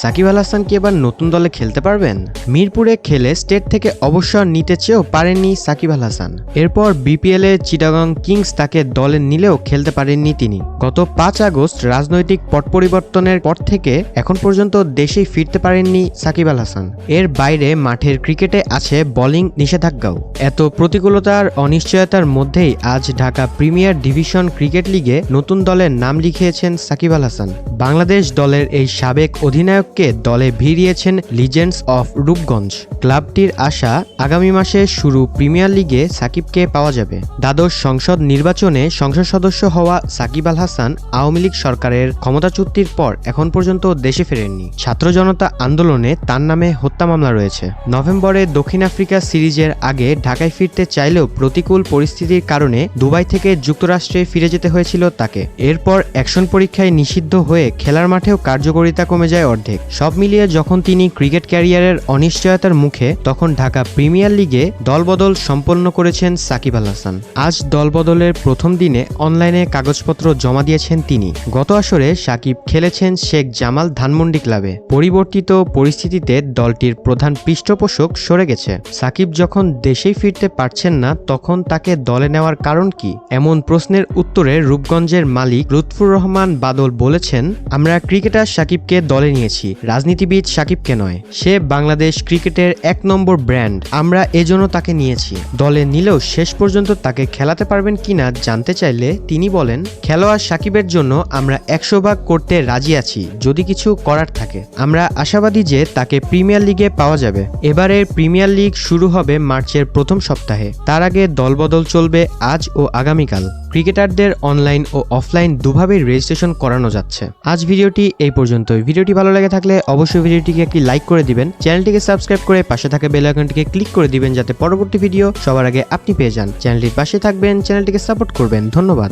সাকিব আল হাসান কি এবার নতুন দলে খেলতে পারবেন? মিরপুরে খেলে স্টেট থেকে অবসর নিতে চেয়েও পারেননি সাকিব আল হাসান। এরপর বিপিএল এ চিটাগং কিংস তাকে দলে নিলেও খেলতে পারেননি তিনি। গত ৫ আগস্ট রাজনৈতিক পট পরিবর্তনের পর থেকে এখন পর্যন্ত দেশেই ফিরতে পারেননি সাকিব আল হাসান। এর বাইরে মাঠের ক্রিকেটে আছে বোলিং নিষেধাজ্ঞাও। এত প্রতিকূলতার অনিশ্চয়তার মধ্যেই আজ ঢাকা প্রিমিয়ার ডিভিশন ক্রিকেট লিগে নতুন দলের নাম লিখিয়েছেন সাকিব আল হাসান। বাংলাদেশ দলের এই সাবেক অধিনায়ককে দলে ভিড়িয়েছেন লিজেন্ডস অফ রূপগঞ্জ। ক্লাবটির আশা আগামী মাসে শুরু প্রিমিয়ার লিগে সাকিবকে পাওয়া যাবে। দ্বাদশ সংসদ নির্বাচনে সংসদ সদস্য হওয়া সাকিব আল হাসান আওয়ামী লীগ সরকারের ক্ষমতাচ্যুতির পর এখন পর্যন্ত দেশে ফেরেননি। ছাত্র জনতা আন্দোলনে তার নামে হত্যা মামলা রয়েছে। নভেম্বরে দক্ষিণ আফ্রিকা সিরিজের আগে ঢাকায় ফিরতে চাইলেও প্রতিকূল পরিস্থিতির কারণে দুবাই থেকে যুক্তরাষ্ট্রে ফিরে যেতে হয়েছিল তাকে। এরপর অ্যাকশন পরীক্ষায় নিষিদ্ধ হয়ে খেলার মাঠেও কার্যকারিতা কমে যায় অর্ধেক। সব মিলিয়ে যখন তিনি ক্রিকেট ক্যারিয়ারের অনিশ্চয়তার মুখে, তখন ঢাকা প্রিমিয়ার লিগে দলবদল সম্পন্ন করেছেন সাকিব আল হাসান। আজ দলবদলের প্রথম দিনে অনলাইনে কাগজপত্র জমা দিয়েছেন তিনি। গত আসরে সাকিব খেলেছেন শেখ জামাল ধানমন্ডি ক্লাবে। পরিবর্তিত পরিস্থিতিতে দলটির প্রধান পৃষ্ঠপোষক সরে গেছে। সাকিব যখন দেশেই ফিরতে পারছেন না, তখন তাকে দলে নেওয়ার কারণ কি? এমন প্রশ্নের উত্তরে রূপগঞ্জের মালিক লুৎফুর রহমান বাদল বলেছেন, আমরা ক্রিকেটার সাকিবকে দলে নিয়েছি, রাজনীতিবিদ সাকিবকে নয়। সে বাংলাদেশ ক্রিকেটের ১ নম্বর ব্র্যান্ড, আমরা এজন্য তাকে নিয়েছি। দলে নিলেও শেষ পর্যন্ত তাকে খেলাতে পারবেন কিনা জানতে চাইলে তিনি বলেন, খেলোয়াড় সাকিবের জন্য আমরা ১০০ ভাগ করতে রাজি আছি যদি কিছু করার থাকে। আমরা আশাবাদী যে তাকে প্রিমিয়ার লিগে পাওয়া যাবে। এবারের প্রিমিয়ার লিগ শুরু হবে মার্চের প্রথম সপ্তাহে। তার আগে দলবদল চলবে আজ ও আগামীকাল। ক্রিকেটারদের অনলাইন ও অফলাইন দুভাবেই রেজিস্ট্রেশন করানো যাচ্ছে। আজ ভিডিওটি এই পর্যন্তই। ভিডিওটি ভালো লেগে থাকলে অবশ্যই ভিডিওটিকে একটি লাইক করে দিবেন, চ্যানেলটিকে সাবস্ক্রাইব করে পাশে থাকা বেল আইকনটিকে ক্লিক করে দিবেন যাতে পরবর্তী ভিডিও সবার আগে আপনি পেয়ে যান। চ্যানেলটির পাশে থাকবেন, চ্যানেলটিকে সাপোর্ট করবেন। ধন্যবাদ।